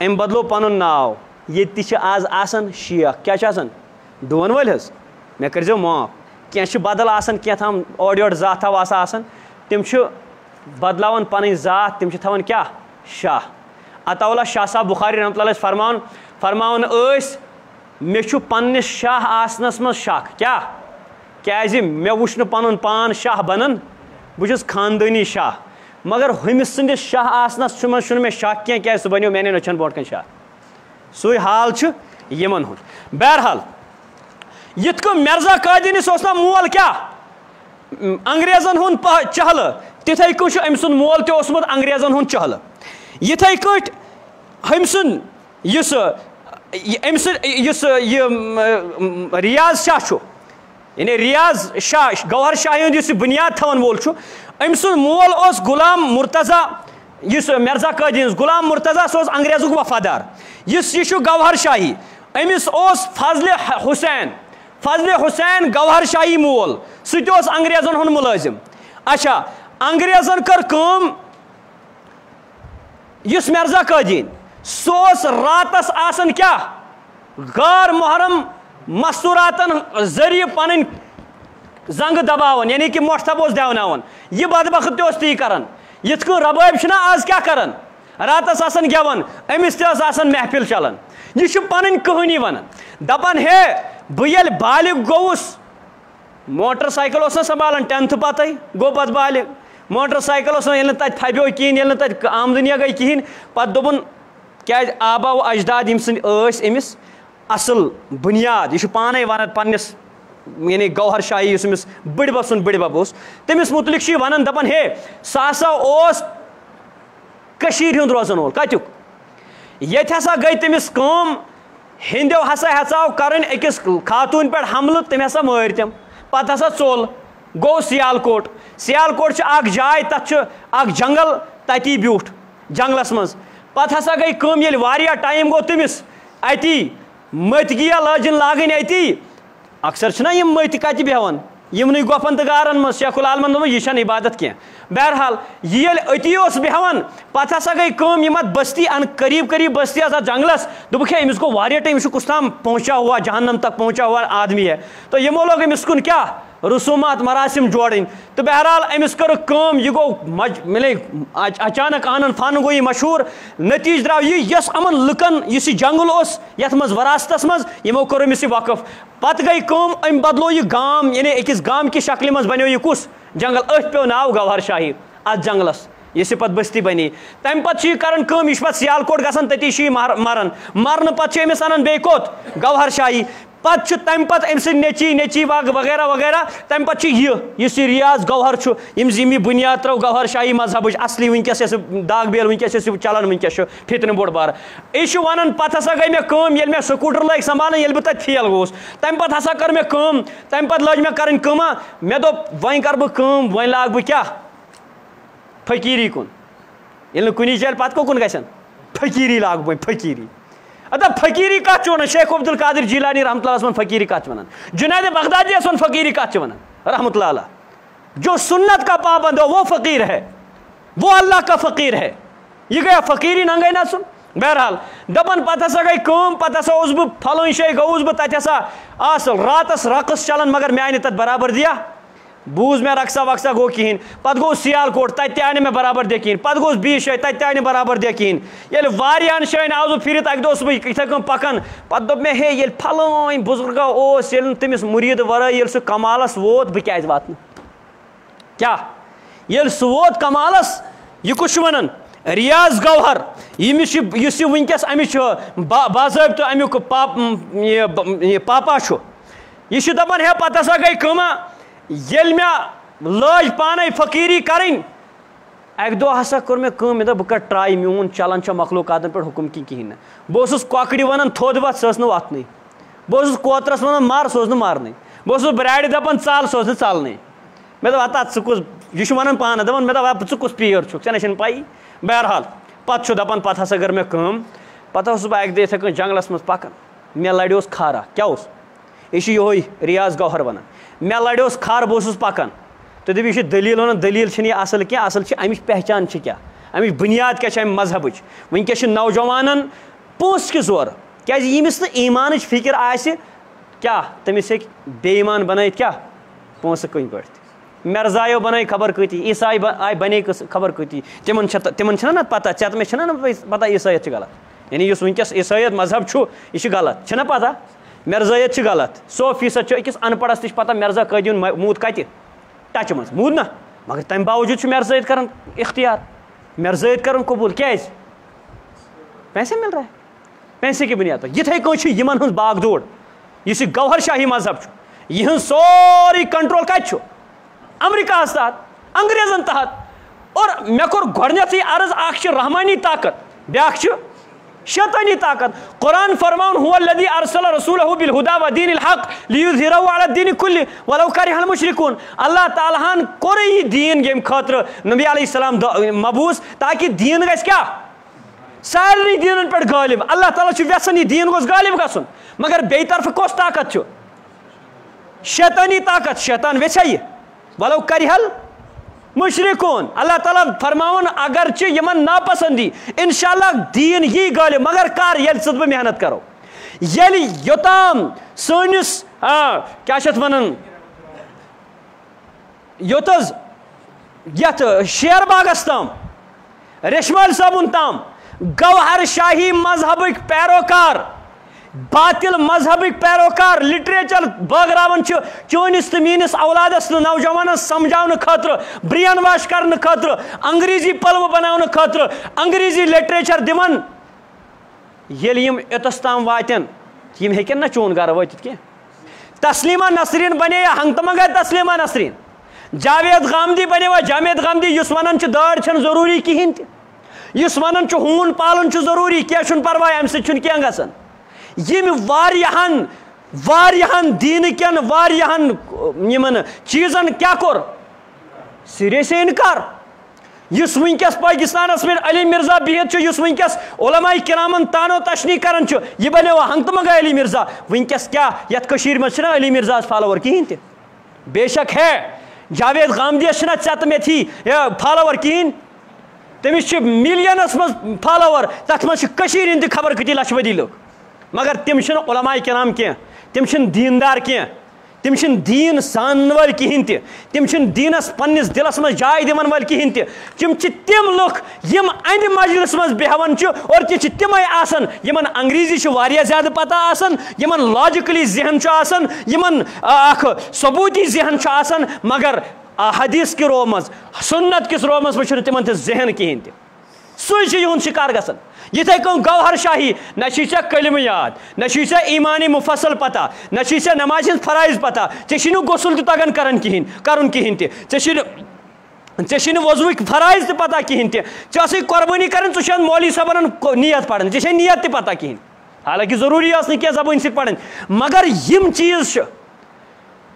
أمۍ بدلو پَنُن ناو ییٚتہِ تہِ چھِ آز آسان شیخ کیٛاہ چھِ آسان ڈوٗنۍ وٲلۍ حظ مےٚ کٔرۍزیو معاف کینٛہہ چھِ بدل آسان کینٛہہ اورٕ یورٕ ذاتھا واتھا آسان تِم چھِ بدلاوان پَنٕنۍ ذات تِم چھِ تھاوان کیٛاہ شاہ عطاء اللہ شاہ صاحب بُخاری رحمتہ اللہ فرماوان ٲسۍ مےٚ چھُ پنٛنِس شاہ آسنَس منٛز شک کیٛاہ کیٛازِ مےٚ وٕچھ نہٕ پَنُن پان شاہ بَنان بہٕ چھُس خاندٲنی شاہ مگر ہُمِس سٕنٛدِس شاہ آسنَس منٛز چھُنہٕ مےٚ شک کینٛہہ کیٛازِ سُہ بَنیو میانٮ۪ن أچھَن برونٛٹھ کَنۍ شاہ سُے حال چھُ یِمَن ہُنٛد بہرحال یِتھ کٔنۍ مرزا قٲدیٖنَس اوس نا مول کیٛاہ انگریزن ہُنٛد چہلہٕ تِتھَے کٔنۍ چھُ أمۍ سُنٛد مول تہِ اوسمُت انگریزن ہُنٛد چہلہٕ یِتھَے کٲٹھۍ أمۍ سُنٛد یُس یہِ ریاض شاہ چھُ یعنی ریاض شاہ گوہر شاہی ہُنٛد یُس یہِ بُنیاد تھاوان وول چھُ أمۍ سُنٛد مول اوس غلام مرتضیٰ یُس مرزا قٲدیٖنَس غلام مرتضیٰ سُہ اوس انگریزُک وفادار یُس یہِ چھُ گوہر شاہی أمِس اوس فضلِ حُسین گوہر شاہی مول سُہ تہِ اوس انگریزن ہُنٛد مُلٲزِم اچھا انگریزن کٔر کٲم یُس مرزا قٲدیٖن سُہ اوس راتس آسان کیٛاہ غٲر محرم مستوٗراتن ذٔریعہٕ پنٕنۍ زنٛگہٕ دباوان یعنی کہِ مۄٹھ تھپھ اوس دیوناوان یہِ بدبخت تہِ اوس تی کران یِتھ کٔنۍ ربٲبۍ چھِنہ آز کیٛاہ کران راتس آسان گٮ۪وان أمِس تہِ ٲس آسان محفِل چلان یہِ چھُ پنٕنۍ کٕہٲنی ونان دپان ہے بہٕ ییٚلہِ بالغ گوٚوُس موٹر سایکل اوس نہ سنبھالان 10th پتے گوٚو پتہٕ بالغ موٹر سایکل اوس نہٕ ییٚلہِ نہٕ تتہِ پھبیو کِہینۍ ییٚلہِ نہٕ تتہِ آمدٔنیا گٔے کِہینۍ پتہٕ دوٚپُن کیٛازِ آبا و اجداد یِم سٕنٛدۍ ٲسۍ أمِس اصل بُنیاد یہِ چھُ پانے ونان پننِس یعنی گوہر شاہی یُس أمِس بٕڈِبب سُنٛد بٕڈِبب اوس تٔمِس مُتعلق چھُ یہِ ونان دپان ہے سُہ ہسا اوس کٔشیٖرِ ہُنٛد روزان وول کتیُک ییٚتہِ ہسا گٔے تٔمِس کٲم ہیٚنٛدیو ہسا ہیژاو کرٕنۍ أکِس خاتوٗن پٮ۪ٹھ حملہٕ تٔمۍ ہسا مٲرۍ تِم پتہٕ ہسا ژوٚل گوٚو سِیالکوٹ چھِ اکھ جاے تتھ چھُ اکھ جنگل تتی بیوٗٹھ جنگلس منٛز پتہٕ ہسا گٔے کٲم ییٚلہِ واریاہ ٹایم گوٚو تٔمِس اتی مٔتۍ گِیا لٲجِن لاگٕنۍ اتی اکثر چھِنہ یِم مٔتۍ کتہِ بیٚہوان یِمنٕے گۄپھن تہٕ گارن منٛز شیخ العالمن دوٚپمُت یہِ چھنہٕ عبادت کینٛہہ بہرحال یہِ ییٚلہِ أتی اوس بیٚہوان پتہٕ ہسا گٔے کٲم یِم اتھ بستی قریٖب بستی ٲس اتھ جنگلس دوٚپُکھ ہے أمِس گوٚو واریاہ ٹایم یہِ چھُ کُس تام پہنچا ہوا جہنم تک پہنچا ہوا آدمی ہے تہٕ یِمو لوگ أمِس کُن کیٛاہ رسوٗمات مراسِم جوڑٕنۍ تہٕ بہرحال أمِس کٔرٕکھ کٲم یہِ گوٚو مِلے اچانک آنن فن گوٚو یہِ مشہوٗر نٔتیٖجہٕ درٛاو یہِ یۄس یِمن لُکن یُس یہِ جنگل اوس یتھ منٛز وراثتس منٛز یِمو کوٚر أمِس یہِ وقف پتہٕ گٔے کٲم أمۍ بدلو یہِ گام یعنی أکِس گامکہِ شکلہِ منٛز بنیو یہِ کُس جنگل أتھۍ پیٚو ناو گوہر شاہی اتھ جنگلس یُس یہِ پتہٕ بستی بنے تمہِ پتہٕ چھُ یہِ کران کٲم یہِ چھُ پتہٕ سِیالکوٹ گژھان تٔتی چھُ یہِ مران مرنہٕ پتہٕ چھِ أمِس انان بیٚیہِ کوٚت گوہر شاہی پتہٕ چھُ تمہِ پتہٕ أمۍ سٕنٛدۍ نیٚچی وغیرہ وغیرہ تمہِ پتہٕ چھُ یہِ یُس یہِ ریاض گوہر چھُ ییٚمِس یہِ بُنیاد ترٲو گوہر شاہی مذہبٕچ اصلی وٕنکیٚس یۄس داغ بیل وٕنکیٚس یۄس چلان وٕنکیٚس چھُ فِتنہٕ بوٚڑ بارٕ یہِ چھُ ونان پتہٕ ہسا گٔے مےٚ کٲم ییٚلہِ مےٚ سکوٗٹر لٲگۍ سنبھالٕنۍ ییٚلہِ بہٕ تتہِ فیل گوٚوُس تمہِ پتہٕ ہسا کٔر مےٚ کٲم تمہِ پتہٕ لٲج مےٚ کرٕنۍ کٲمہ مےٚ دوٚپ وۄنۍ کرٕ بہٕ کٲم وۄنۍ لاگہٕ بہٕ کیٛاہ فقیٖری کُن ییٚلہِ نہٕ کُنی جایہِ پتہٕ کُن گژھن فقیٖری لاگہٕ بہٕ وۄنۍ فقیٖری دپ فقیٖری کتھ چھُ ونان شیخ عبد القادر جیٖلانی رحمتہ اللہ ون فقیٖری کتھ چھِ ونان جُنید بغدادی یس ون فقیٖری کتھ چھِ ونان رحمتہ اللہ علیہ جو سنت کا پابند ہو وہ فقیر ہے، وہ اللہ کا فقیر ہے. یہ گیا فقیری ننگے نہ سن. بہرحال دپن پتہ ہسا گئی کم، پتہ ہسا اوس بہ پھلٲنۍ جایہِ گوٚوُس بہٕ تتہِ ہسا اصل راتس رقص چلان مگر مےٚ آیہِ نہٕ تتھ برابر دیا. بوٗز مےٚ رقصا وقصا گوٚو کِہیٖنۍ. پتہٕ گوٚو سیال کوٹ، تتہِ تہِ آیہِ نہٕ مےٚ برابر دیا کِہیٖنۍ. پتہٕ گوٚوُس بیٚیِس جایہِ، تتہِ تہِ آیہِ نہٕ برابر دیا کِہیٖنۍ. ییٚلہِ واریاہن جایَن آوُس بہٕ پھِرِتھ، اکہِ دۄہ اوسُس بہٕ یِتھَے کٔنۍ پکان، پتہٕ دوٚپ مےٚ ہے ییٚلہِ پھلٲنۍ بُزرگا اوس، ییٚلہِ نہٕ تٔمِس مُریٖد ورٲے ییٚلہِ سُہ کمالس ووت، بہٕ کیازِ واتہٕ نہٕ؟ کیٛاہ ییٚلہِ سُہ ووت کمالس، یہِ کُس چھُ ونان؟ ریاض گوہر. ییٚمِس یُس یہِ وٕنکٮ۪س اَمِچ باضٲبطہٕ امیُک پاپا چھُ، یہِ چھُ دپان ہے پتہٕ ہسا گٔے کٲمہ، ییٚلہِ مےٚ لٲج پانے فقیٖری کرٕنۍ، اکہِ دۄہ ہسا کٔر مےٚ کٲم، مےٚ دوٚپ بہٕ کرٕ ٹراے، میون چلان چھا مخلوقاتن پٮ۪ٹھ حُکم کِہیٖنۍ نہٕ. بہٕ اوسُس کۄکرِ ونان تھوٚد وتھ، سۄ ٲس نہٕ وتھنٕے. بہٕ اوسُس کوترس ونان مر، سُہ اوس نہٕ مرنٕے. بہٕ اوسُس برارِ دپان ژل، سۄ ٲس نہٕ ژلنٕے. مےٚ دوٚپ ہتا ژٕ کُس، یہِ چھُ ونان پانہٕ، دپان مےٚ دوٚپ ژٕ کُس پیٖر چھُکھ، ژےٚ نہ چھنہٕ پایی. بہرحال پتہٕ چھُ دپان پتہٕ ہسا کٔر مےٚ کٲم، پتہٕ اوسُس بہٕ اکہِ دۄہ یِتھٕے کٔنۍ جنگلس منٛز پکان، مےٚ لڑیوس کھارا. کیٛاہ اوس؟ یہِ چھُ یِہوے ریاض گوہر ونان. مےٚ لڑیوس کھارٕ، بہٕ اوسُس پکان. تُہۍ دٔپِو یہِ چھِ دٔلیٖل ونان، دٔلیٖل چھِنہٕ یہِ اصل کینٛہہ، اصل چھِ امِچ پہچان چھِ کیٛاہ، امِچ بُنیاد کیٛاہ چھِ امہِ مذہبٕچ. وٕنکٮ۪س چھِ نوجوانن پونٛسہٕ کہِ زورٕ، کیٛازِ ییٚمِس نہٕ ایٖمانٕچ فِکر آسہِ کیٛاہ تٔمِس ہیٚکہِ بے ایٖمان بنٲیِتھ کیٛاہ پونٛسہٕ کُنہِ پٲٹھۍ تہِ. مرزایو بنٲے خبر کۭتی، عیسائی آیہِ بنے خبر کۭتی. تِمن چھنہ نہ پتہ، ژےٚ تہٕ مےٚ چھنہ نہ پتہ عیسٲیت چھِ غلط. یعنی یُس وٕنکٮ۪س عیسٲیت مذہب چھُ یہِ چھُ غلط، چھنہ پتہ؟ مرزٲیت چھِ غلط. 100% چھُ أکِس ان پڑھس تہِ چھِ پتہ مرزا قٲدیُن موٗد کتہِ، ٹچہِ منٛز، موٗد نا. مگر تمہِ باوجوٗد چھُ مرزٲیت کران اختیار، مرزٲیت کران قبوٗل. کیٛازِ؟ پیسے مل رہا ہے، پیسے کی بنیاد پر. یِتھٕے کٔنۍ چھُ یِمن ہٕنٛز باغ دوڑ. یُس یہِ گوہر شاہی مذہب چھُ، یِہٕنٛز سورُے کنٹرول کتہِ چھُ؟ امریکہس تحت، انگریزن تحت. اور مےٚ کوٚر گۄڈنیتھٕے عرض، اکھ چھِ رحمانی طاقت، بیاکھ چھِ شیطٲنی طاقت. قرآن فرماوُن هو الذي ارسل رسوله بالهدى ودين الحق ليظهره على الدين كله ولو كره المشركون. اللہ تعالیٰ ہن کوٚر یہِ دیٖن ییٚمہِ خٲطرٕ نبی علیہ السلام مبوٗس، تاکہِ دیٖن گژھِ کیٛاہ سارنٕے دیٖنن پٮ۪ٹھ غٲلب. اللہ تعالیٰ چھُ یژھان یہِ دیٖن گوٚژھ غٲلب گژھُن. مگر بیٚیہِ طرفہٕ کۄس طاقت چھُ؟ شیطٲنی طاقت. شیطان ویژھیا یہِ ولو کرِہل مشرکون. اللہ تعالیٰ فرماوُن اگرچہِ یِمن ناپسندی انشاءاللہ دیٖن یی غٲلب، مگر کر؟ ییٚلہِ ژٕ بہٕ محنت کرو. ییٚلہِ یوٚتام سٲنِس کیٛاہ چھِ اتھ ونان، یوٚت حظ یتھ شیر باغس تام، ریشمٲلۍ صٲبُن تام گوہر شاہی مذہبٕکۍ پیروکار، باطل مذہبٕکۍ پیروکار لٹریچر بٲگراوان چھِ چٲنِس تہٕ میٲنِس اولادس تہٕ نوجوانس سمجھاونہٕ خٲطرٕ، برین واش کرنہٕ خٲطرٕ، انگریزی پلوٕ بناونہٕ خٲطرٕ، انگریزی لٹریچر دِوان. ییٚلہِ یِم یوٚتس تام واتن، یِم ہیٚکن نہ چون گرٕ وٲتِتھ کینٛہہ. تسلیما نسریٖن بنے ہنٛگتہٕ منٛگے تسلیما نسریٖن. جاوید غامدی بنے جاوید غامدی، یُس ونان چھُ دٲڑ چھنہٕ ضروٗری کِہینۍ تہِ، یُس ونان چھُ ہوٗن پالُن چھُ ضروٗری، کینٛہہ چھُنہٕ پرواے، امہِ سۭتۍ چھُنہٕ کینٛہہ گژھان. ییٚمہِ واریاہن دیٖنہٕ کٮ۪ن واریاہن یِمن چیٖزن کیٛاہ کوٚر؟ سِرے سے انکار. یُس وٕنکٮ۪س پٲکِستانس منٛز علی مرزا بِہِتھ چھُ، یُس وٕنکٮ۪س علماء کرامن تانو تشنی کران چھُ، یہِ بنیو ہنٛگتہٕ منٛگے علی مرزا. وٕنکٮ۪س کیٛاہ یتھ کٔشیٖرِ منٛز چھِنہ علی مرزاہس فالوور کِہینۍ تہِ؟ بے شک ہے. جاوید غامدیس چھِنہ ژےٚ تہٕ مےٚ تھی فالوور کِہینۍ؟ تٔمِس چھِ ملینس منٛز فالوور، تتھ منٛز چھِ کٔشیٖرِ ہٕنٛدۍ تہِ خبر کۭتیاہ لچھ ؤدی لُکھ. مگر تِم چھِنہٕ علماء کرام کینٛہہ، تِم چھِنہٕ دیٖندار کینٛہہ، تِم چھِنہٕ دیٖن زانن وٲلۍ کِہینۍ تہِ، تِم چھِنہٕ دیٖنس پننِس دِلس منٛز جاے دِوان وٲلۍ کِہینۍ تہِ. تِم چھِ تِم لُکھ یِم اندِ مجلس منٛز بیٚہوان چھِ، اور تہِ چھِ تِمے آسان یِمن انگریزی چھِ واریاہ زیادٕ پتہ آسان، یِمن لاجِکلی ذہن چھُ آسان، یِمن اکھ ثبوٗتی ذہن چھُ آسان، مگر حدیث کہِ رو منٛز، سنت کِس رو منٛز چھُنہٕ تِمن تہِ ذہن کِہینۍ تہِ. سُے چھُ یِہُنٛد شِکار گژھان. یِتھٕے کٔنۍ گوہر شاہی، نہ چھُے ژےٚ کلمہٕ یاد، نہ چھُے ژےٚ ایٖمانی مُفصل پتہ، نہ چھُے ژےٚ نمازِ ہٕنٛز فرٲیض پتہ، ژےٚ چھُے نہٕ غسل تہِ تگان کرُن کِہینۍ تہِ، ژےٚ چھُے نہٕ وضوٗہٕکۍ فرٲیض تہِ پتہ کِہینۍ تہِ، ژےٚ ٲسٕے قۄربٲنی کرٕنۍ، ژٕ چھُکھ مولوی صٲبن نیت پران، ژےٚ چھے نیت تہِ پتہ کِہینۍ. حالانکہِ ضروٗری ٲس نہٕ کینٛہہ زبٲنۍ سۭتۍ پرٕنۍ، مگر یِم چیٖز چھِ.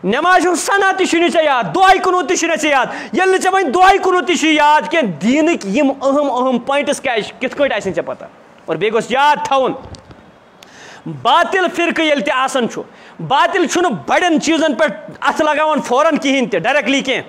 نٮ۪مازِ ہُنٛد سنا تہِ چھُے نہٕ ژےٚ یاد، دُعاے کُنوٗت تہِ چھُے نہٕ ژےٚ یاد. ییٚلہِ نہٕ ژےٚ وۄنۍ دُعاے کُنوٗت تہِ چھُے یاد کینٛہہ، دیٖنٕکۍ یِم اہم پویِنٹٕس کِتھ کٔنۍ آسہِ نہٕ ژےٚ پتہ. اور بیٚیہِ گوٚژھ یاد تھاوُن، باطل فرقہٕ ییٚلہِ تہِ آسان چھُ، باطل چھُنہٕ بڑٮ۪ن چیٖزن پٮ۪ٹھ اتھٕ لگاوان فوراً کِہینۍ تہِ ڈایریکٹلی کینٛہہ.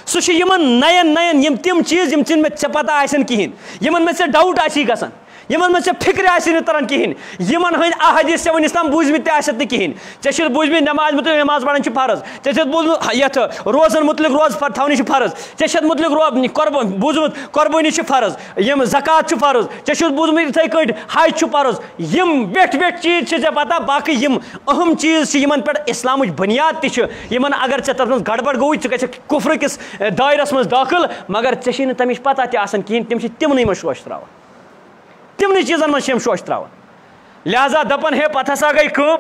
سہ نین نین تم چیز میں ژے پتہ آسن کہین یمن میں ژے ڈاؤٹ آسی گژھان یمن میں ژے فکر آسی نہٕ تران کہین یمن ہٕنٛدۍ احادیث ژےٚ وٕنیُس تام بوٗزمٕتۍ تہِ آسٮ۪تھ نہٕ کہین ژےٚ چھُتھ بوٗزمٕتۍ نٮ۪ماز متعلق نٮ۪ماز پرٕنۍ چھِ فرض ژےٚ چھُتھ بوٗزمُت یتھ روزن متعلق روزٕ تھاونہِ چھِ فرض ژےٚ چھُتھ متعلق بوٗزمُت قۄربٲنی چھِ فرض یِم زکات چھُ فرض ژےٚ چھُتھ بوٗزمُت یِتھَے کٔٹھۍ حج چھُ فرض یِم ویٹھۍ ویٹھۍ چیٖز چھِ ژےٚ پتہ باقٕے یِم اہم چیٖز چھِ یِمن پٮ۪ٹھ اِسلامٕچ بُنیاد تہِ چھِ یِمن اگر ژےٚ تتھ منٛز گڑبڑ گوٚوُے ژٕ گژھکھ کُفرٕ کِس دٲیرس منٛز دٲخل مگر ژےٚ چھے نہٕ تمِچ پتہ تہِ آسان کہیٖنۍ تِم چھِ تِمنٕے منٛز شوش تراوان تِمنٕے چیٖزن منٛز چھِ یِم شوش تراوان لہذا دپان ہے پتہٕ ہسا گٔے کٲم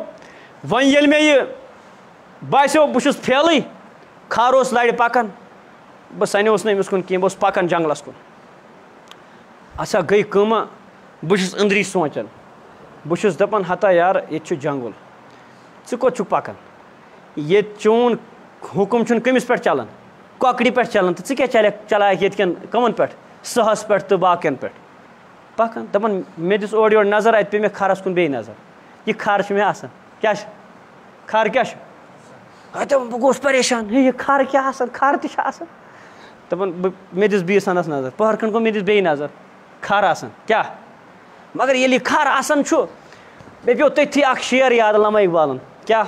وۄنۍ ییٚلہِ مےٚ یہِ باسیو بہٕ چھُس پھیلٕے کھار اوس لرِ پکان بہٕ سنیوس نہٕ أمِس کُن کینٛہہ بہٕ اوسُس پکان جنگلس کُن اچھا گٔے کٲمہ بہٕ چھُس أنٛدری سونٛچان بہٕ چھُس دپان ہتا یار ییٚتہِ چھُ جنگل ژٕ کوٚت چھُکھ پکان ییٚتہِ چون حُکم چھُنہٕ کٔمِس پٮ۪ٹھ چلان کۄکرِ پٮ۪ٹھ چلان تہٕ ژٕ کیٛاہ چلایکھ ییٚتہِ کٮ۪ن کٕمن پٮ۪ٹھ سٕہس پٮ۪ٹھ تہٕ باقین پٮ۪ٹھ پکان دپان مےٚ دِژ اورٕ یورٕ نظر اتہِ پیٚیہِ مےٚ کھرس کُن بیٚیہِ نظر یہِ کھر چھُ مےٚ آسان کیٛاہ چھُ کھر کیٛاہ چھُ دپان بہٕ گوٚوُس پریشان ہے یہِ کھر کیٛاہ آسان کھر تہِ چھِ آسان دپان مےٚ دِژ بیٚیِس انٛدس نظر پٔہر کھنٛڈ گوٚو مےٚ دِژ بیٚیہِ نظر کھر آسان کیٛاہ مگر ییٚلہِ یہِ کھر آسان چھُ مےٚ پیوٚو تٔتھی اکھ شعر یاد علامہ اقبالن کیٛاہ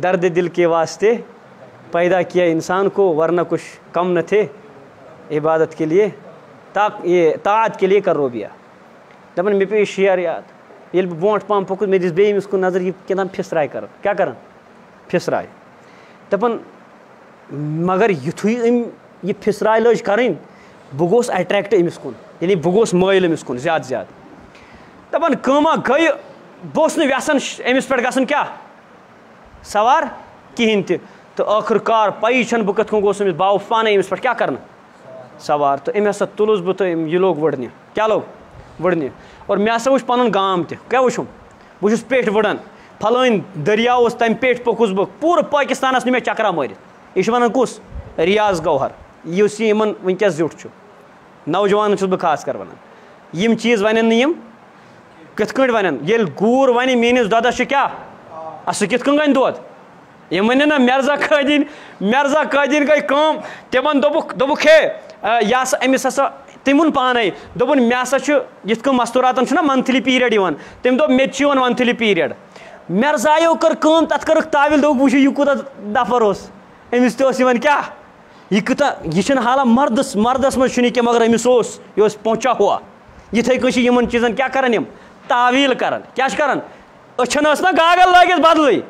درد دل کے واسطے پیدا کیا انسان کو ورنہ کچھ کم نہ تھے عبادت کے لیے طاعت کے لیے کر روبیا دپان مےٚ پیوٚو یہِ شعر یاد ییٚلہِ بہٕ برونٛٹھ پہم پوٚکُس مےٚ دِژ بیٚیہِ أمِس کُن نظر یہِ کیٛاہ تام پھِسراے کران کیٛاہ کران پھِسراے دپان مگر یُتھُے أمۍ یہِ پھِسراے لٲج کرٕنۍ بہٕ گوٚوُس اٹریکٹ أمِس کُن یعنی بہٕ گوٚوُس مٲیِل أمِس کُن زیادٕ زیادٕ دپان کٲمہ گٔے بہٕ اوسُس نہٕ یژھان أمِس پٮ۪ٹھ گژھُن کیٛاہ سوار کہیٖنۍ تہِ تہٕ ٲخٕر کار پَیی چھَنہٕ بہٕ کِتھ کٔنۍ گوٚوُس أمِس بہٕ آوُس پانے أمِس پٮ۪ٹھ کیٛاہ کرنہٕ سوار تہٕ أمۍ ہسا تُلُس بہٕ تہٕ یہِ لوگ وٕڑنہِ کیٛاہ لوگ وٕڑنہِ اور مےٚ ہسا وٕچھ پنُن گام تہِ کیٛاہ وٕچھُم بہٕ چھُس پیٚٹھۍ وٕڑان پھلٲنۍ دٔریاو اوس تَمہِ پیٚٹھۍ پوٚکُس بہٕ پوٗرٕ پٲکِستانس نہِ مےٚ چکرا مٲرِتھ یہِ چھُ وَنان کُس ریاض گوہر یُس یہِ یِمن وٕنکیٚس زیُٹھ چھُ نوجوانن چھُس بہٕ خاص کر وَنان یِم چیٖز وَنن نہٕ یِم کِتھ کٔنۍ وَنن ییٚلہِ گوٗر وَنہِ میٲنِس دۄدس چھُ کیٛاہ سُہ کِتھ کٔنۍ وَنہِ دۄد یِم وَنن نا مرزا قٲدیٖن گٔے کٲم تِمن دوٚپُکھ ہے یہِ ہسا أمِس ہسا تٔمۍ ووٚن پانے دوٚپُن مےٚ ہسا چھُ یِتھ کٔنۍ مستوٗراتن چھُنہ منتھلی پیٖریڈ یِوان تٔمۍ دوٚپ مےٚ تہِ چھُ یِوان منتھلی پیٖریڈ مرزایو کٔر کٲم تتھ کٔرٕکھ تعویٖل دوٚپُکھ وٕچھِو یہِ کوٗتاہ نفر اوس أمِس تہِ اوس یِوان کیٛاہ یہِ کوٗتاہ یہِ چھُنہٕ حالان مردس منٛز چھُنہٕ یہِ کینٛہہ مگر أمِس اوس یہِ اوس پونٛچا ہوا یِتھٕے کٔنۍ چھِ یِمن چیٖزن کیٛاہ کران یِم تعویٖل کران کیٛاہ چھِ کران أچھن ٲس نا گاگل لٲگِتھ بدلٕے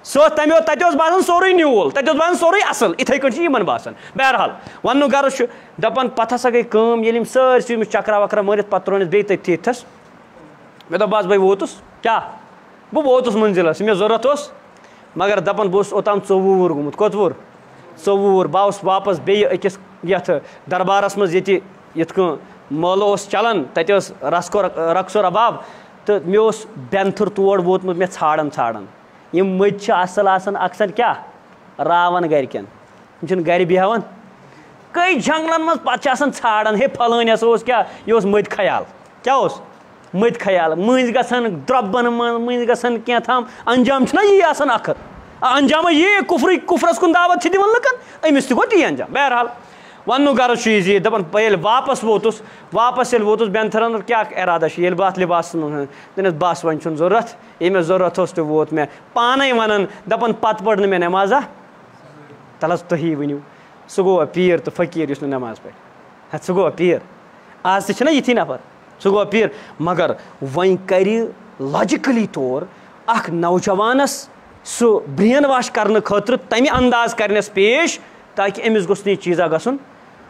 سُہ تتہِ اوس باسان سورُے نیوٗل تتہِ اوس باسان سورُے اصٕل یِتھٕے کٔنۍ چھُ یِمن باسان بہرحال وننُک غرض چھُ دپان پتہٕ ہسا گٔے کٲم ییٚلہِ یِم سٲرسٕے أمِس چکرا وکرا مٲرِتھ پتہٕ ترٛوونَس بیٚیہِ تٔتھی یِتھس مےٚ دوٚپ بس بہٕ ووتُس کیٛاہ بہٕ ووتُس مٔنزِلس مےٚ ضوٚرتھ اوس مگر دپان بہٕ اوسُس اوٚتام 24 وُہُر گوٚمُت کوٚت وُہُر 24 وُہُر بہٕ آوُس واپس بیٚیہِ أکِس یتھ دربارس منٛز ییٚتہِ یِتھ کٔنۍ مٲلہٕ اوس چلان تتہِ اوس رقصو رباب تہٕ مےٚ اوس بینتھٕر تور ووتمُت مےٚ ژھانڈان یِم مٔدۍ چھِ اصٕل آسان اکثر کیٛاہ راوان گرِکٮ۪ن یِم چھِنہٕ گرِ بیٚہوان کٔہۍ جنگلن منٛز پتہٕ چھِ آسان ژھانڈان ہے پھلٲنۍ ہسا اوس کیٛاہ یہِ اوس مٔدۍ خیال کیٛاہ اوس مٔدۍ خیال مٔنٛزۍ گژھان درٛۄبن منٛز مٔنٛزۍ گژھان کینٛہہ تام انجام چھُنہ یی آسان آخر انجامہ یی کُفرس کُن دعوت چھِ دِوان لُکن أمِس تہِ گوٚو تی انجام بہرحال وننُک غرض چھُ یہِ زِ دپان ییٚلہِ واپس ووتُس بینتھرن کیٛاہ ارادہ چھُ ییٚلہِ بہٕ اتھ لباسس منٛز دوٚپنس بس وۄنۍ چھُنہٕ ضوٚرتھ ییٚلہِ مےٚ ضوٚرتھ اوس تہٕ ووت مےٚ پانے ونان دپان پتہٕ پٔر نہٕ مےٚ نٮ۪مازا تل حظ تُہی ؤنِو سُہ گوٚوا پیٖر تہٕ فقیٖر یُس نہٕ نٮ۪ماز پرِ سُہ گوٚوا پیٖر آز تہِ چھِنہ یِتھی نفر سُہ گوٚوا پیٖر مگر وۄنۍ کرِ لاجِکلی طور اکھ نوجوانس سُہ برین واش کرنہٕ خٲطرٕ تمہِ انداز کرنس پیش تاکہ أمِس گوٚژھ نہٕ یہِ چیٖزا گژھُن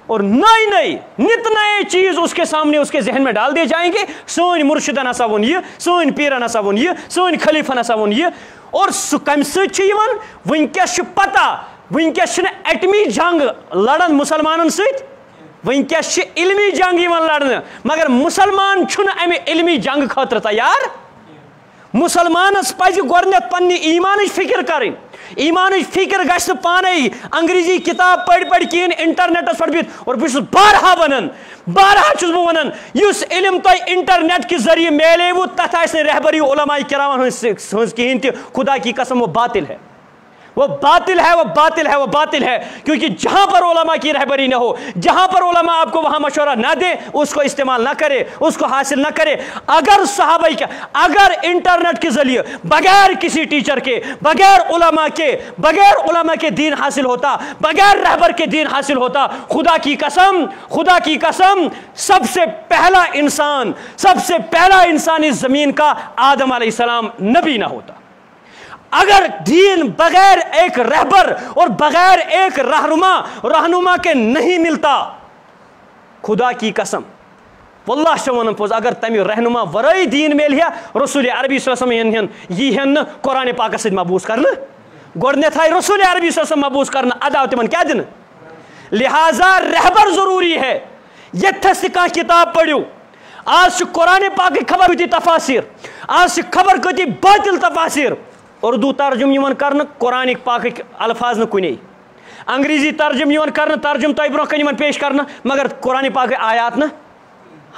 اور نئے نت نئے چیز اس کے سامنے اس کے ذہن میں ڈال دیے جائیں گے سٲنۍ مرشدن ہسا ووٚن یہِ سٲنۍ پیٖرن ہسا ووٚن یہِ سٲنۍ خلیفن ہسا ووٚن یہِ اور سُہ کمہِ سۭتۍ چھُ یِوان وٕنکیٚس چھُ پتہ وٕنکیٚس چھُنہٕ ایٹمی جنگ لڑان مُسلمانن سۭتۍ وٕنکیٚس چھِ علمی جنگ یِوان لڑنہٕ مگر مُسلمان چھُنہٕ امہِ علمی جنگ خٲطرٕ تیار مُسلمانس پزِ گۄڈٕنیتھ پننہِ ایٖمانٕچ فکر کرٕنۍ ایٖمانٕچ فکر گژھِ نہٕ پانے انگریزی کتاب پٔرۍ کِہیٖنۍ انٹرنیٹس پٮ۪ٹھ بِہِتھ اور بہٕ چھُس بارہا چھُس بہٕ ونان یُس علم تۄہہِ انٹرنیٹ کہِ ذٔریعہٕ میلیوٕ تتھ آسہِ نہٕ رہبری علماء کرامن ہٕنٛز کِہیٖنۍ تہِ خدا کی قسم وہ باطل ہے وہ باطل ہے، وہ باطل ہے، وہ باطل ہے، کیونکہ جہاں پر علماء کی رہبری نہ ہو، جہاں پر علماء آپ کو وہاں مشورہ نہ دے، اس کو استعمال نہ کرے، اس کو حاصل نہ کرے۔ اگر صحابہ کے، اگر انٹرنیٹ کے ذریعے بغیر کسی ٹیچر کے، بغیر علماء کے دین حاصل ہوتا، بغیر رہبر کے دین حاصل ہوتا، خدا کی قسم سب سے پہلا انسان اس زمین کا آدم علیہ السلام نبی نہ ہوتا۔ اگر دین بغیر ایک رہبر اور بغیر ایک رہنما کے نہیں ملتا، خدا کی قسم واللہ شوانم پوز اگر تمہیں رہنما ورائی دین میل ہے، رسول عربی صلی اللہ علیہ وسلم یہ ہن قرآن پاک سے مبوس کرنا، گوڑنے تھا رسول عربی صلی اللہ علیہ وسلم مبوس کرنا، ادا تمن کیا دن؟ لہذا رہبر ضروری ہے۔ یہ تھس کا کتاب پڑھو، آج قرآن پاک کی خبر کتی تفاسیر، آج خبر کتی باطل تفاسیر، اردو ترجم یوان کرنا قرآن پاک الفاظ نہ کنے، انگریزی ترجم یوان کرنا، ترجم تو برو کن یوان پیش کرنا، مگر قرآن پاک آیات نہ۔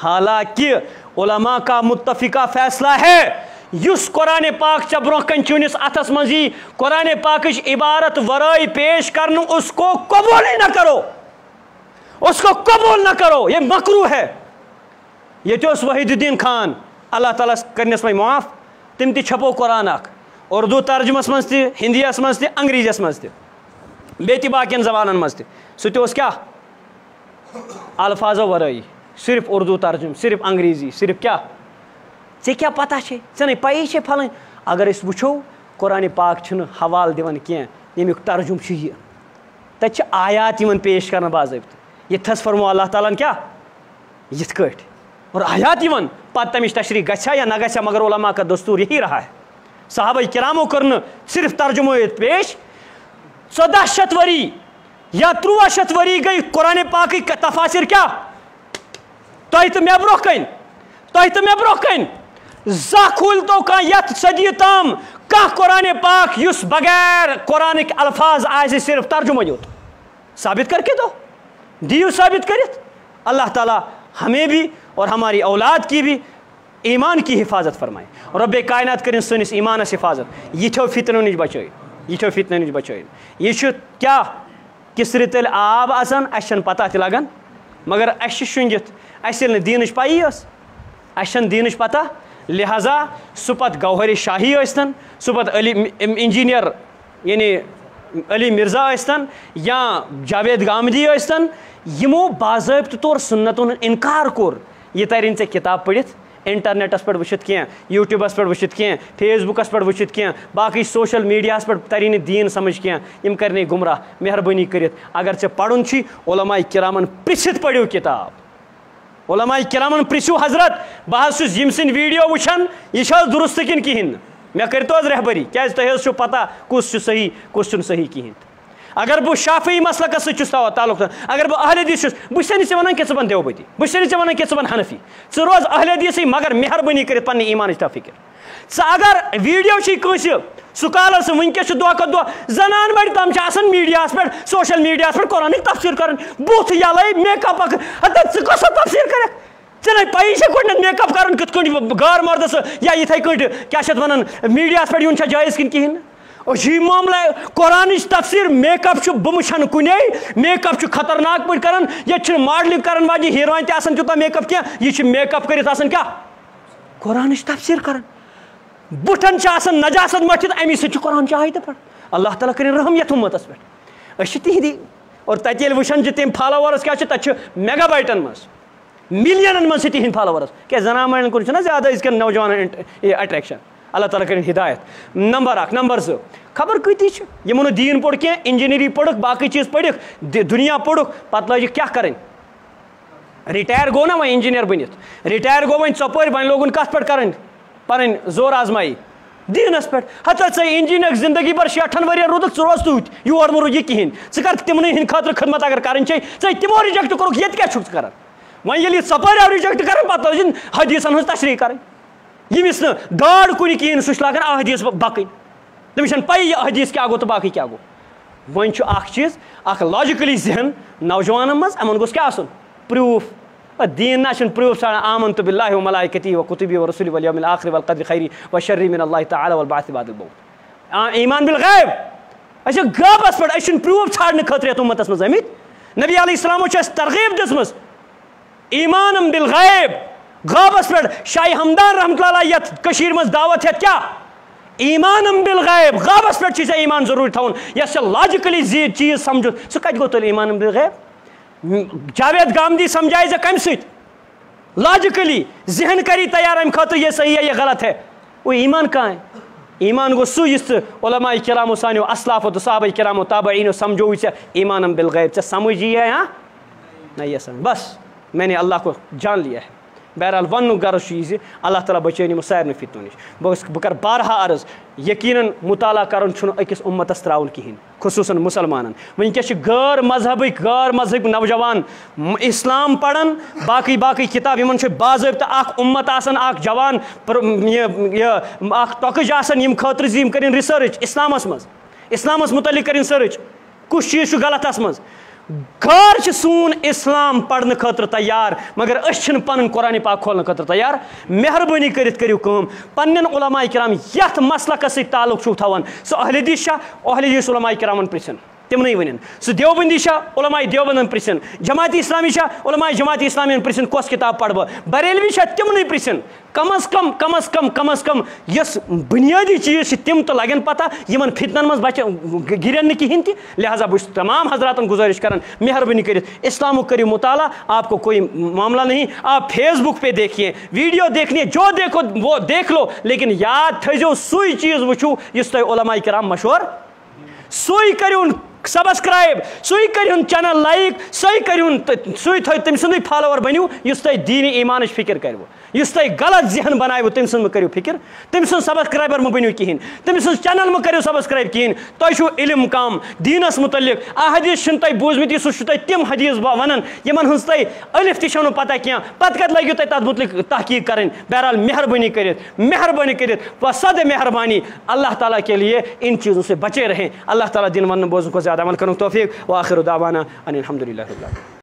حالانکہ علماء کا متفقہ فیصلہ ہے یس قرآن پاک چا برو کن چونس اتھس منزی قرآن پاکش عبارت ورائی پیش کرنا، اس کو قبول ہی نہ کرو، اس کو قبول نہ کرو، یہ مکروہ ہے۔ یہ تو وحید الدین خان اللہ تعالیٰ کرنس میں معاف، تم تی چھپو قرآن اخ اردو ترجمس مز تہ، ہندیس مز تہ، انگریزیس مز تہ، بیتی باقین زبانن مز تہ، سہ تہ اوس کیا الفاظو ورائی، صرف اردو ترجم، صرف انگریزی، صرف کیا ژے کیا پتہ چھے، ژے نہیں پائی چھے پھلن۔ اگر اس وچھو قرآن پاک چھن حوال دیوان کین، یمیک ترجم چھ یہ، تت چھ آیات یمن پیش کرنا باضابطہ، یہ تھس فرمو اللہ تعالیٰ کیا یت کٹ، اور آیات یمن پتہ تمچ تشریح گژھا یا نہ گژھا، مگر علماء کا دستور یہی رہا ہے۔ صحابہ کرامو کرن صرف ترجمہ پیش، 1400 وری یا 1300 وری گئی قرآن پاک کی تفاسیر کیا تہ تو مے برو کن زا کھول تو کا یت صدی تام کا قرآن پاک یس بغیر قرآنک الفاظ آئے صرف ترجمہ یوت ثابت کر کے دو، دیو ثابت کرت۔ اللہ تعالیٰ ہمیں بھی اور ہماری اولاد کی بھی ایمان کی حفاظت فرمائے، رب کائنات کرن سنس ایمانس حفاظت، یہ فتنو نش بچائن، یہ کیا کسر تیل آب آسان اچھن پتہ تہ لگان، مگر اس شنگت اس یل دینچ پائی اس دینچ پتہ، لہذا سہ پتہ گوہر شاہی ٲسۍتن، سہ پتہ علی انجینئر یعنی علی مرزا ٲسۍتن یا جاوید گامدی ٲسۍتن، یمو باضابطہ طور سنتن انکار کور، یہ ترین ژے کتاب پڑھت، انٹرنیٹس پہ وچت کی، یوٹیوبس پہ وچت کی، فیس بکس پہ وچت کی، باقی سوشل میڈیاس پہ ترین دین سمجھ کی، یم کرنے گمراہ۔ مہربانی کرت اگر ژے پڑھن چھی علماء کرامن پرژھتھ پڑھو کتاب، علماء کرامن پرژھو حضرت بہت چھس یم سن ویڈیو وچھان یہ درست کن کہین، مے کرتو حظ رہبری کیاز تہ چھو پتہ کس صحیح کس چھن صحیح کہین۔ اگر بہ شافعی مسلکس ست تعلق، اگر بہ اہل حدیث چھس، بہ چھس ژے ونان کہ ژٕ بن دیوبندی، بہ چھس ژے ونان کہ ژٕ بن حنفی، ژٕ روز اہل حدیثی، مگر مہربانی کرت پننہِ ایمانٕچ تھاو فکر۔ ژٕ اگر ویڈیو چھی کٲنٛسہِ سکالر سٕنٛز ونکیٚس چھُ دۄہ کھۄتہٕ دۄہ زنان بڑِ تم چھِ آسان میڈیاہس پٮ۪ٹھ سوشل میڈیاہس پٮ۪ٹھ قرآنٕچ تفسیٖر کران، بُتھ یلے میک اپ ہتا ژٕ کۄس تفسیٖر کرکھ، ژےٚ نے پایی چھےٚ گۄڈنیٚتھ میک اپ کرُن کِتھ کٔنۍ گار مردس یا یِتھے کٔنۍ کیاہ چھِ اتھ ونان میڈیاہس پٮ۪ٹھ یُن چھا جٲیز کِنہٕ کِہیٖنۍ نہٕ۔ یہ معاملہ قرآنچ تفسیر میک اپ بہ وچھن کنے، میک اپ خطرناک پہ کران، یہ ماڈلنگ کرن واجہ ہیروین تہ آسان تیوتاہ میک اپ کی، یہ میک اپ کرت آسان کیا قرآنچ تفسیر کران، بٹھن آسان نجاست مٹھت، امی سۭتۍ چھُ قرآن چاہے تہ پڑھ۔ اللہ تعالیٰ کرن رحم یتھ امتس پہ، اس تہندی اور تتہ ییٚلہِ وچھان تم فالوورس کیا تتہ میگا بائٹن مز ملینن مز تہند فالوورس، کیا زنان مہنین کن چھُنہ زیادہ أزکٮ۪ن نوجوانن اٹریکشن۔ اللہ تعالیٰ کرن ہدایت۔ نمبر 1 نمبر 2 خبر کتی یمو نہ دین پوٚر کینٛہہ، انجینئری پوٚرُکھ، باقی چیز پٔرِکھ، دنیا پوٚرُکھ، پتہٕ لٲجِکھ کیٛاہ کَرٕنۍ، رِٹایر گوٚو نا وۄنۍ انجینئر بٔنِتھ، رِٹایر گوٚو وۄنۍ ژۄپٲرۍ، وۄنۍ لوگُن کتھ پٮ۪ٹھ کَرٕنۍ پنٕنۍ زور آزمایی دیٖنس پٮ۪ٹھ۔ ہتا ژٕ انجینئر زندگی بھر 60 ؤرین روٗدُکھ، ژٕ روز تُہۍ یور نہٕ روٗد یہِ کِہیٖنۍ، ژٕ کر تِمنٕے ہٕنٛدِ خٲطرٕ خدمت اگر کَرٕنۍ چھے، ژےٚ تِمو رِجیکٹ کوٚرُکھ، ییٚتہِ کیٛاہ چھُکھ ژٕ کران؟ وۄنۍ ییٚلہِ یہِ ژۄپٲرۍ آو رِجیکٹ کران، پتہٕ لٲجِن حدیٖثن ہٕنٛز تشریح کرٕنۍ، ییٚمِس نہٕ گاڈ کُنہِ کِہیٖنۍ سُہ چھُ لاگان احادیٖث بکٕنۍ، تٔمِس چھنہٕ پَیی یہِ حدیٖث کیٛاہ گوٚو تہٕ باقٕے کیٛاہ گوٚو۔ وۄنۍ چھُ اکھ چیٖز، اکھ لاجِکلی ذہن نوجوانن منٛز، یِمن گوٚژھ کیٛاہ آسُن پروٗف، دیٖن نہ چھُنہٕ پروٗف ژھانڈان، آمنتُ باللہِ وملائکتہ وکتبہ ورسلہ والیوم الآخر والقدر خیرہ وشرہ من اللہ تعالیٰ والبعث بعد الموت، ایمان بالغیب، اچھا غابس پہ اچھا پروف ژھانڈنے خاطر یتھ امتس مز آمت نبی علیہ السلام ترغیب دژمٕژ ایمانم بالغیب غابس پہ شاہ ہمدان رحمۃ اللہ علیہ یتھ کشیر مز دعوت ہیت کیا ایمانم بالغیب غابس پہ ژےٚ ایمان ضروری تھاون یس ژےٚ لاجکلی چیز سمجھت سہ کتہِ گوٚو تیٚلہِ ایمانم بالغیب جاوید گامدی سمجھائے ژےٚ کمہِ سۭتۍ لاجکلی ذہن کری تیار امہ خاطر یہ صحیح ہے یہ غلط ہے وہ ایمان کہاں ہے ایمان گو سو یس علماء کرامو سانیو اسلاف و صحابہ کرامو تابعینو سمجھو ایمانم بالغیب ژےٚ سمجھی ہے ہاں نہ یہ سمجھ بس میں نے اللہ کو جان لیا ہے بہرحال ون غرض یہ اللہ تعالیٰ بچین یمو سارنی فتنو نش بہ کر بارہا عرض یقیناً مطالعہ کرن اکس امتس تراؤن کہین خصوصاً مسلمانن ونکس غیر مذہبک نوجوان اسلام پران باقی باقی کتاب ان باضابطہ اخ امت آسان اخ جوان اخ ٹۄکٕج آسان یم خاطر زِ یم کرن ریسرچ اسلامس متعلق کرن سرچ کس چیز غلط اس مز غار سون اسلام پڑھنے خاطر تیار مگر پن قرآن پاک کھولنے خاطر تیار مہربانی کرت کرو کم پنن علماء کرام یت مسلکس ست تعلق چھو تھوان سو اہل حدیث علماء کرامن پرژھن تمنے ون سہ دیوبندی علماء دیوبندن پرژھن جماعت اسلامی علماء جماعت اسلامی پرژھن کس کتاب پڑھ بریلوی تمنے پرژھن کم از کم یس بنیادی چیز تم تو لگن پتہ یمن فتنن مز بچ گرن نہ کہین تہ لہذا بس تمام حضراتن گزارش کرن مہربانی کرت اسلام کرو مطالعہ آپ کو کوئی معاملہ نہیں آپ فیس بک پہ دیکھیے ویڈیو دیکھنی جو دیکھو وہ دیکھ لو لیکن یاد تھو سوئی چیز وچھو اس تہ علماء کرام مشور سوئی کرو سبسکرائب سوئی کرون چینل لائک سوئی تم سند فالوور بنو اس تہ دین ایمان فکر کرو اس تہ غلط ذہن بنائیو تم سن کرو فکر تم سن سبسکرائبر بنو کہین تم سن چینل کرو سبسکرائب کہین تہ علم کم دینس متعلق احادیث تہ بوزمت سہ تہ تم حدیث ونان یمن ہز تہ الف تہ پتہ کی پتہ کت لگو تہ تر متعلق تحقیق کریں بہرحال مہربانی کرت صد مہربانی اللہ تعالیٰ کے لیے ان چیزوں سے بچے رہیں اللہ تعالیٰ دین ون بوزن کو زیادہ عمل کروں توفیق وآخر دعوانا ان الحمد للہ رب العالمین.